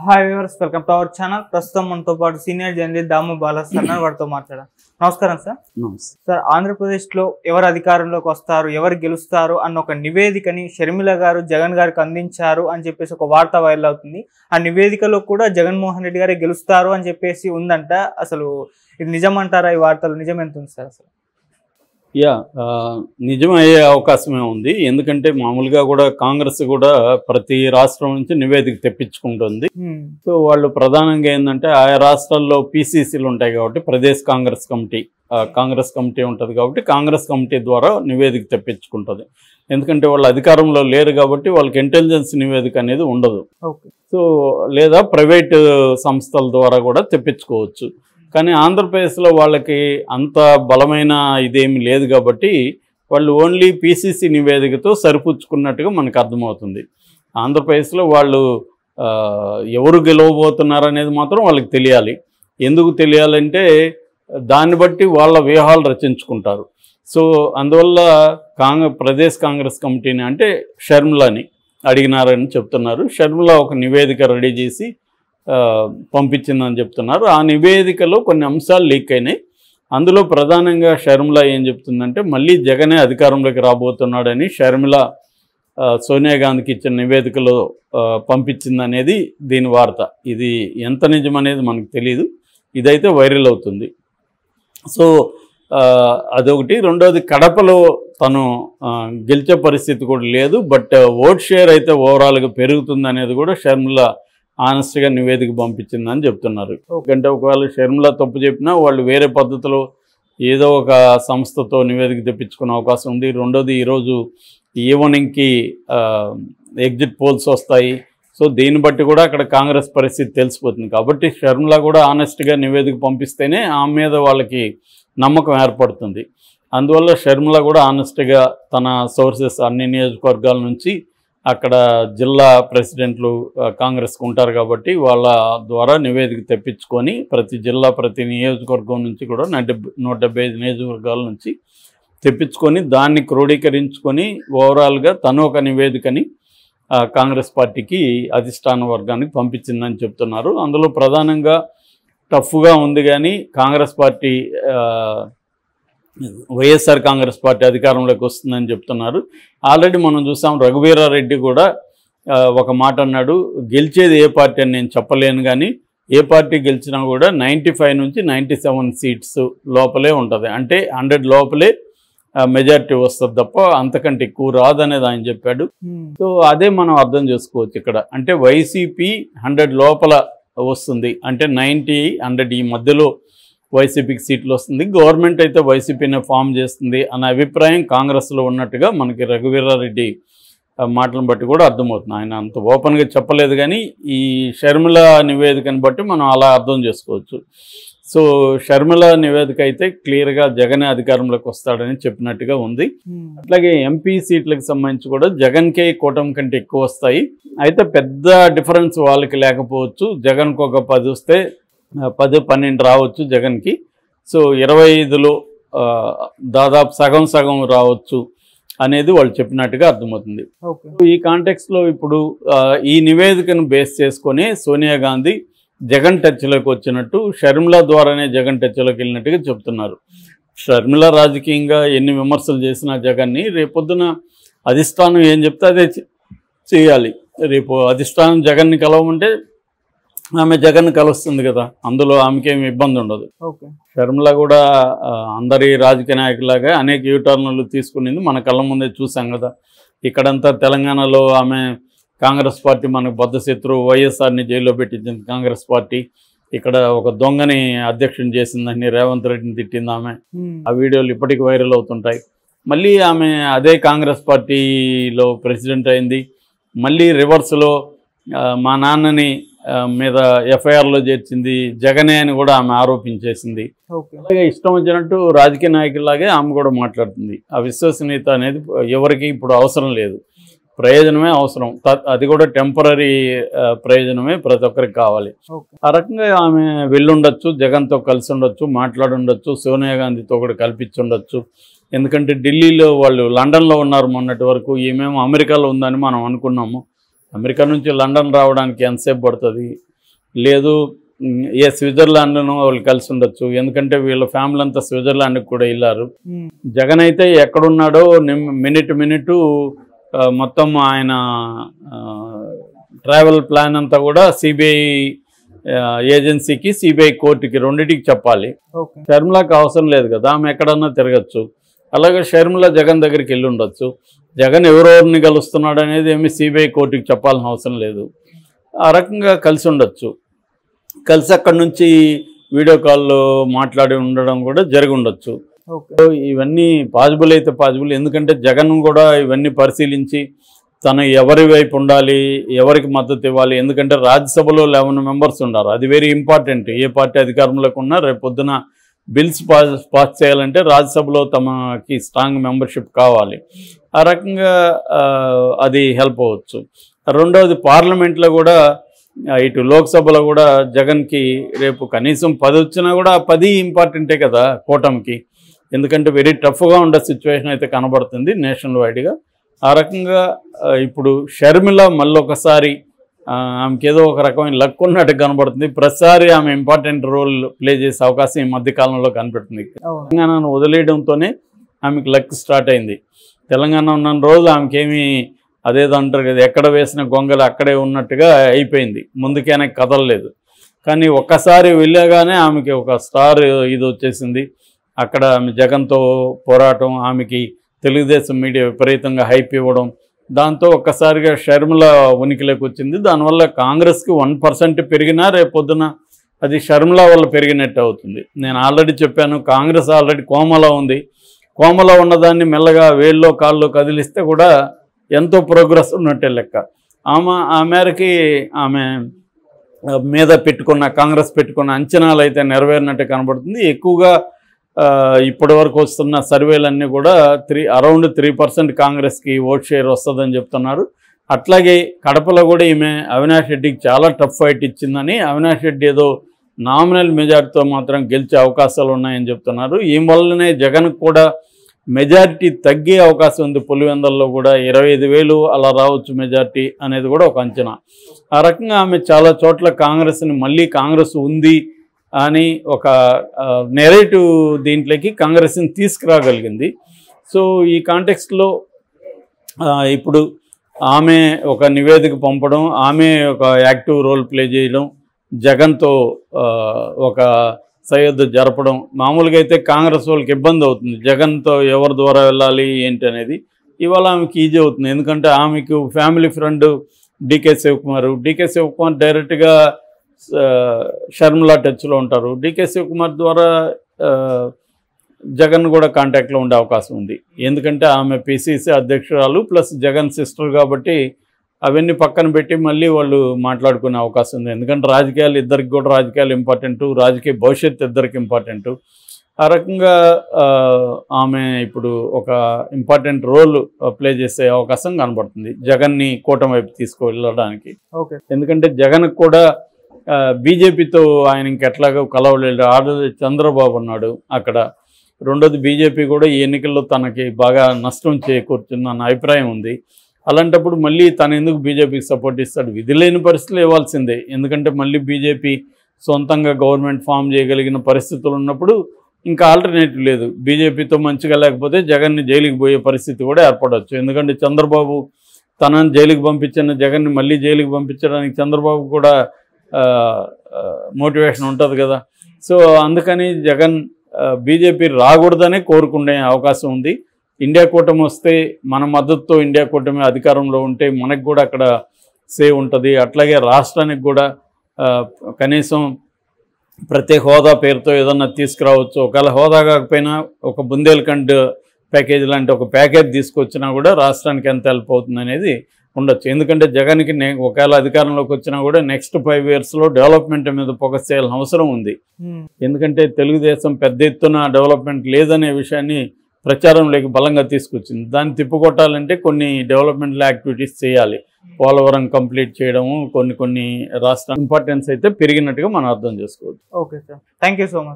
Hi viewers, welcome to our channel. ప్రస్తుతం మనతో పాటు సీనియర్ జర్నలిస్ట్ దాము బాలాస్ సార్ వారితో మాట్లాడాం. నమస్కారం సార్. సార్, ఆంధ్రప్రదేశ్లో ఎవరు అధికారంలోకి వస్తారు, ఎవరు గెలుస్తారు అన్న ఒక నివేదికని షర్మిల గారు జగన్ గారికి అందించారు అని చెప్పేసి ఒక వార్త వైరల్ అవుతుంది. ఆ నివేదికలో కూడా జగన్మోహన్ రెడ్డి గారే గెలుస్తారు అని చెప్పేసి ఉందంట. అసలు ఇది నిజమంటారా? ఈ వార్తలు నిజం ఎంత ఉంది సార్? అసలు నిజమయ్యే అవకాశమే ఉంది. ఎందుకంటే మామూలుగా కూడా కాంగ్రెస్ కూడా ప్రతి రాష్ట్రం నుంచి నివేదిక తెప్పించుకుంటుంది. సో వాళ్ళు ప్రధానంగా ఏంటంటే ఆయా రాష్ట్రాల్లో పీసీసీలు ఉంటాయి కాబట్టి ప్రదేశ్ కాంగ్రెస్ కమిటీ ఉంటుంది కాబట్టి కాంగ్రెస్ కమిటీ ద్వారా నివేదిక తెప్పించుకుంటుంది. ఎందుకంటే వాళ్ళు అధికారంలో లేరు కాబట్టి వాళ్ళకి ఇంటెలిజెన్స్ నివేదిక అనేది ఉండదు. సో లేదా ప్రైవేట్ సంస్థల ద్వారా కూడా తెప్పించుకోవచ్చు. కానీ ఆంధ్రప్రదేశ్లో వాళ్ళకి అంత బలమైన ఇదేమీ లేదు కాబట్టి వాళ్ళు ఓన్లీ పీసీసీ నివేదికతో సరిపుచ్చుకున్నట్టుగా మనకు అర్థమవుతుంది. ఆంధ్రప్రదేశ్లో వాళ్ళు ఎవరు గెలవబోతున్నారు అనేది మాత్రం వాళ్ళకి తెలియాలి. ఎందుకు తెలియాలంటే దాన్ని బట్టి వాళ్ళ వ్యూహాలు రచించుకుంటారు. సో అందువల్ల ప్రదేశ్ కాంగ్రెస్ కమిటీని అంటే షర్మిలని అడిగినారని చెప్తున్నారు. షర్మిల ఒక నివేదిక రెడీ చేసి పంపించిందని చెప్తున్నారు. ఆ నివేదికలో కొన్ని అంశాలు లీక్ అయినాయి. అందులో ప్రధానంగా షర్మిల ఏం చెప్తుందంటే మళ్ళీ జగనే అధికారంలోకి రాబోతున్నాడని షర్మిల సోనియా గాంధీకి ఇచ్చిన నివేదికలో పంపించిందనేది దీని వార్త. ఇది ఎంత నిజమనేది మనకు తెలియదు. ఇదైతే వైరల్ అవుతుంది. సో అదొకటి. రెండోది, కడపలో తను గెలిచే పరిస్థితి కూడా లేదు, బట్ ఓట్ షేర్ అయితే ఓవరాల్గా పెరుగుతుంది అనేది కూడా షర్మిల ఆనెస్ట్గా నివేదిక పంపించిందని చెప్తున్నారు. ఎందుకంటే ఒకవేళ షర్మిల తప్పు చెప్పినా వాళ్ళు వేరే పద్ధతిలో ఏదో ఒక సంస్థతో నివేదిక తెప్పించుకునే అవకాశం ఉంది. రెండోది, ఈరోజు ఈవినింగ్కి ఎగ్జిట్ పోల్స్ వస్తాయి. సో దీన్ని బట్టి కూడా అక్కడ కాంగ్రెస్ పరిస్థితి తెలిసిపోతుంది. కాబట్టి షర్మిల కూడా ఆనెస్ట్గా నివేదిక పంపిస్తేనే ఆమె మీద వాళ్ళకి నమ్మకం ఏర్పడుతుంది. అందువల్ల షర్మిల కూడా ఆనెస్ట్గా తన సోర్సెస్ అన్ని నియోజకవర్గాల నుంచి అక్కడ జిల్లా ప్రెసిడెంట్లు కాంగ్రెస్కి ఉంటారు కాబట్టి వాళ్ళ ద్వారా నివేదిక తెప్పించుకొని ప్రతి జిల్లా ప్రతి నియోజకవర్గం నుంచి కూడా 175 నియోజకవర్గాల నుంచి తెప్పించుకొని దాన్ని క్రోడీకరించుకొని ఓవరాల్గా తను ఒక నివేదికని కాంగ్రెస్ పార్టీకి అధిష్టాన వర్గానికి పంపించిందని చెప్తున్నారు. అందులో ప్రధానంగా టఫ్గా ఉంది కానీ కాంగ్రెస్ పార్టీ వైఎస్ఆర్ కాంగ్రెస్ పార్టీ అధికారంలోకి వస్తుందని చెప్తున్నారు. ఆల్రెడీ మనం చూసాం, రఘువీరారెడ్డి కూడా ఒక మాట అన్నాడు, గెలిచేది ఏ పార్టీ అని నేను చెప్పలేను కానీ ఏ పార్టీ గెలిచినా కూడా 95 నుంచి 97 సీట్స్ లోపలే ఉంటుంది. అంటే 100 లోపలే మెజారిటీ వస్తుంది తప్ప అంతకంటే ఎక్కువ రాదనేది ఆయన చెప్పాడు. సో అదే మనం అర్థం చేసుకోవచ్చు ఇక్కడ. అంటే వైసీపీ 100 లోపల వస్తుంది, అంటే 90, 100 ఈ మధ్యలో వైసీపీకి సీట్లు వస్తుంది. గవర్నమెంట్ అయితే వైసీపీనే ఫామ్ చేస్తుంది అనే అభిప్రాయం కాంగ్రెస్లో ఉన్నట్టుగా మనకి రఘువీరారెడ్డి మాటలను బట్టి కూడా అర్థమవుతుంది. ఆయన అంత ఓపెన్గా చెప్పలేదు కానీ ఈ షర్మిల నివేదికను బట్టి మనం అలా అర్థం చేసుకోవచ్చు. సో షర్మిల నివేదిక అయితే క్లియర్గా జగనే అధికారంలోకి వస్తాడని చెప్పినట్టుగా ఉంది. అట్లాగే ఎంపీ సీట్లకు సంబంధించి కూడా జగన్కే కూటమి కంటే ఎక్కువ వస్తాయి. అయితే పెద్ద డిఫరెన్స్ వాళ్ళకి లేకపోవచ్చు. జగన్కి ఒక 10 వస్తే 10-12 రావచ్చు జగన్కి. సో 25లో దాదాపు సగం రావచ్చు అనేది వాళ్ళు చెప్పినట్టుగా అర్థమవుతుంది. ఈ కాంటెక్స్లో ఇప్పుడు ఈ నివేదికను బేస్ చేసుకొని సోనియా గాంధీ జగన్ టచ్లోకి వచ్చినట్టు, షర్మిల ద్వారానే జగన్ టచ్లోకి వెళ్ళినట్టుగా చెప్తున్నారు. షర్మిల రాజకీయంగా ఎన్ని విమర్శలు చేసినా జగన్ని రేపొద్దున అధిష్టానం ఏం చెప్తే అదే చేయాలి. రేపు అధిష్టానం జగన్ని కలవమంటే ఆమె జగన్ కలుస్తుంది కదా, అందులో ఆమెకేమి ఇబ్బంది ఉండదు. షర్మిల కూడా అందరి రాజకీయ నాయకులాగా అనేక యూటర్న్లు తీసుకునేది మన కళ్ళ ముందే చూసాం కదా. ఇక్కడంతా తెలంగాణలో ఆమె కాంగ్రెస్ పార్టీ మనకు బద్ధశత్రువు, వైఎస్ఆర్ని జైల్లో పెట్టించింది కాంగ్రెస్ పార్టీ. ఇక్కడ ఒక దొంగని అధ్యక్షుని చేసిందని రేవంత్ రెడ్డిని తిట్టింది ఆమె. ఆ వీడియోలు ఇప్పటికీ వైరల్ అవుతుంటాయి. మళ్ళీ ఆమె అదే కాంగ్రెస్ పార్టీలో ప్రెసిడెంట్ అయింది. మళ్ళీ రివర్స్లో మా నాన్నని మీద ఎఫ్ఐఆర్లో చేర్చింది జగనే అని కూడా ఆమె ఆరోపించేసింది. అలాగే ఇష్టం వచ్చినట్టు రాజకీయ నాయకులాగే ఆమె కూడా మాట్లాడుతుంది. ఆ విశ్వసనీయత అనేది ఎవరికి ఇప్పుడు అవసరం లేదు, ప్రయోజనమే అవసరం. అది కూడా టెంపరీ ప్రయోజనమే ప్రతి ఒక్కరికి కావాలి. ఆ రకంగా ఆమె వెళ్ళుండొచ్చు, జగన్తో కలిసి ఉండొచ్చు, మాట్లాడుండొచ్చు, సోనియా గాంధీతో కూడా కల్పించుండొచ్చు. ఎందుకంటే ఢిల్లీలో వాళ్ళు లండన్లో ఉన్నారు మొన్నటి వరకు. ఈమెమో అమెరికాలో ఉందని మనం అనుకున్నాము. అమెరికా నుంచి లండన్ రావడానికి ఎంతసేపు పడుతుంది? లేదు స్విట్జర్లాండ్ను వాళ్ళు కలిసి ఉండొచ్చు, ఎందుకంటే వీళ్ళ ఫ్యామిలీ అంతా స్విట్జర్లాండ్కి కూడా వెళ్ళారు. జగన్ అయితే ఎక్కడున్నాడో మినిట్ మొత్తం ఆయన ట్రావెల్ ప్లాన్ అంతా కూడా సిబిఐ ఏజెన్సీకి, సిబిఐ కోర్టుకి రెండింటికి చెప్పాలి. షర్మిలాకి అవసరం లేదు కదా, ఆమె ఎక్కడన్నా తిరగచ్చు. అలాగే షర్మిల జగన్ దగ్గరికి వెళ్ళి ఉండొచ్చు. జగన్ ఎవరెవరిని కలుస్తున్నాడు అనేది ఏమి సిబిఐ కోర్టుకి చెప్పాల్సిన అవసరం లేదు. ఆ రకంగా కలిసి ఉండొచ్చు. కలిసి అక్కడి నుంచి వీడియో కాల్లో మాట్లాడి ఉండడం కూడా జరిగి ఉండొచ్చు. ఇవన్నీ పాజిబుల్ అయితే పాజిబుల్, ఎందుకంటే జగన్ కూడా ఇవన్నీ పరిశీలించి తను ఎవరి వైపు ఉండాలి, ఎవరికి మద్దతు ఇవ్వాలి. ఎందుకంటే రాజ్యసభలో 11 మెంబర్స్ ఉన్నారు, అది వెరీ ఇంపార్టెంట్. ఏ పార్టీ అధికారంలోకి ఉన్నా రేపు పొద్దున బిల్స్ పాస్ చేయాలంటే రాజ్యసభలో తమకి స్ట్రాంగ్ మెంబర్షిప్ కావాలి. ఆ రకంగా అది హెల్ప్ అవ్వచ్చు. రెండవది పార్లమెంట్లో కూడా, ఇటు లోక్సభలో కూడా జగన్కి రేపు కనీసం 10 వచ్చినా కూడా 10 ఇంపార్టెంటే కదా కూటమికి, ఎందుకంటే వెరీ టఫ్గా ఉండే సిచ్యువేషన్ అయితే కనబడుతుంది నేషనల్ వైడ్గా. ఆ రకంగా ఇప్పుడు షర్మిల మళ్ళొకసారి ఆమెకి ఏదో ఒక రకమైన లక్ ఉన్నట్టు కనబడుతుంది. ప్రతిసారి ఆమె ఇంపార్టెంట్ రోల్ ప్లే చేసే అవకాశం ఈ మధ్యకాలంలో కనిపెడుతుంది. తెలంగాణను వదిలేయడంతోనే ఆమెకు లక్ స్టార్ట్ అయింది. తెలంగాణ ఉన్న రోజు ఆమెకేమీ అదేదో అంటారు కదా, ఎక్కడ వేసిన గొంగలు అక్కడే ఉన్నట్టుగా అయిపోయింది, ముందుకేనే కదలలేదు. కానీ ఒక్కసారి వెళ్ళగానే ఆమెకి ఒక స్టార్ ఇది వచ్చేసింది. అక్కడ ఆమె జగన్తో పోరాటం, ఆమెకి తెలుగుదేశం మీడియా విపరీతంగా హైప్ ఇవ్వడం, దాంతో ఒక్కసారిగా షర్మిల ఉనికిలోకి వచ్చింది. దానివల్ల కాంగ్రెస్కి 1% పెరిగినా రేపొద్దున అది షర్మిల వల్ల పెరిగినట్టు అవుతుంది. నేను ఆల్రెడీ చెప్పాను, కాంగ్రెస్ ఆల్రెడీ కోమలో ఉంది. కోమలో ఉన్నదాన్ని మెల్లగా వేళ్ళలో కాళ్ళు కదిలిస్తే కూడా ఎంతో ప్రోగ్రెస్ ఉన్నట్టే లెక్క. ఆ మేరకి ఆమె మీద కాంగ్రెస్ పెట్టుకున్న అంచనాలు అయితే నెరవేరినట్టే కనబడుతుంది. ఎక్కువగా ఇప్పటి వరకు వస్తున్న సర్వేలన్నీ కూడా అరౌండ్ 3% కాంగ్రెస్కి ఓట్ షేర్ వస్తుందని చెప్తున్నారు. అట్లాగే కడపలో కూడా ఈమె అవినాష్ రెడ్డికి చాలా టఫ్ ఫైట్ ఇచ్చిందని, అవినాష్ రెడ్డి ఏదో నామినల్ మెజార్టీతో మాత్రం గెలిచే అవకాశాలు ఉన్నాయని చెప్తున్నారు. ఈ వల్లనే జగన్కు కూడా మెజారిటీ తగ్గే అవకాశం ఉంది. పులివెందల్లో కూడా 25,000 అలా రావచ్చు మెజారిటీ అనేది కూడా ఒక అంచనా. ఆ రకంగా ఆమె చాలా చోట్ల కాంగ్రెస్ని మళ్ళీ కాంగ్రెస్ ఉంది అని ఒక నెరేటివ్ దీంట్లోకి కాంగ్రెస్ని తీసుకురాగలిగింది. సో ఈ కాంటెక్స్ట్లో ఇప్పుడు ఆమె ఒక నివేదిక పంపడం, ఆమె ఒక యాక్టివ్ రోల్ ప్లే చేయడం, జగన్తో ఒక సయోధ్య జరపడం, మామూలుగా అయితే కాంగ్రెస్ వాళ్ళకి ఇబ్బంది అవుతుంది, జగన్తో ఎవరి ద్వారా వెళ్ళాలి ఏంటి అనేది. ఇవాళ ఆమెకి ఈజీ అవుతుంది, ఎందుకంటే ఆమెకు ఫ్యామిలీ ఫ్రెండ్ డీకే శివకుమార్ డైరెక్ట్గా షర్మిల టచ్లో ఉంటారు. డీకే శివకుమార్ ద్వారా జగన్ కూడా కాంటాక్ట్లో ఉండే అవకాశం ఉంది, ఎందుకంటే ఆమె పిసిసి అధ్యక్షురాలు ప్లస్ జగన్ సిస్టర్ కాబట్టి అవన్నీ పక్కన పెట్టి మళ్ళీ వాళ్ళు మాట్లాడుకునే అవకాశం ఉంది. ఎందుకంటే రాజకీయాలు ఇద్దరికి కూడా రాజకీయాలు ఇంపార్టెంటు, రాజకీయ భవిష్యత్తు ఇద్దరికి ఇంపార్టెంటు. ఆ రకంగా ఆమె ఇప్పుడు ఒక ఇంపార్టెంట్ రోల్ ప్లే చేసే అవకాశం కనబడుతుంది జగన్ని కూటమి వైపు తీసుకువెళ్ళడానికి. ఎందుకంటే జగన్కి కూడా బీజేపీతో ఆయన ఇంకెట్లాగో కలవలేదు. ఆల్రెడీ చంద్రబాబు ఉన్నాడు అక్కడ. రెండోది బీజేపీ కూడా ఈ ఎన్నికల్లో తనకి బాగా నష్టం చేకూర్చుందన్న అభిప్రాయం ఉంది. అలాంటప్పుడు మళ్ళీ తను ఎందుకు బీజేపీకి సపోర్ట్ ఇస్తాడు? విధి లేని పరిస్థితులు ఇవ్వాల్సిందే, ఎందుకంటే మళ్ళీ బీజేపీ సొంతంగా గవర్నమెంట్ ఫామ్ చేయగలిగిన పరిస్థితులు ఉన్నప్పుడు ఇంకా ఆల్టర్నేటివ్ లేదు. బీజేపీతో మంచిగా లేకపోతే జగన్ని జైలుకి పోయే పరిస్థితి కూడా ఏర్పడవచ్చు. ఎందుకంటే చంద్రబాబు తనని జైలుకి పంపించిన జగన్ని మళ్ళీ జైలుకి పంపించడానికి చంద్రబాబు కూడా మోటివేషన్ ఉంటుంది కదా. సో అందుకని జగన్ బీజేపీ రాకూడదనే కోరుకునే అవకాశం ఉంది. ఇండియా కూటమి వస్తే మన మద్దతుతో ఇండియా కూటమి అధికారంలో ఉంటే మనకు కూడా అక్కడ సేవ్ ఉంటుంది. అట్లాగే రాష్ట్రానికి కూడా కనీసం ప్రత్యేక హోదా పేరుతో ఏదన్నా తీసుకురావచ్చు. ఒకవేళ హోదా కాకపోయినా ఒక బుందేల్ఖండ్ ప్యాకేజ్ లాంటి ఒక ప్యాకేజ్ తీసుకొచ్చినా కూడా రాష్ట్రానికి ఎంత హెల్ప్ అవుతుంది అనేది ఉండొచ్చు. ఎందుకంటే జగన్కి ఒకవేళ అధికారంలోకి వచ్చినా కూడా నెక్స్ట్ 5 yearsలో డెవలప్మెంట్ మీద ఫోకస్ చేయాల్సిన అవసరం ఉంది. ఎందుకంటే తెలుగుదేశం పెద్ద ఎత్తున డెవలప్మెంట్ లేదనే విషయాన్ని ప్రచారంలోకి బలంగా తీసుకొచ్చింది. దాన్ని తిప్పుకొట్టాలంటే కొన్ని డెవలప్మెంట్ యాక్టివిటీస్ చేయాలి. పోలవరం కంప్లీట్ చేయడము, కొన్ని రాష్ట్ర ఇంపార్టెన్స్ అయితే పెరిగినట్టుగా మనం అర్థం చేసుకోవచ్చు. Okay sir, thank you so much.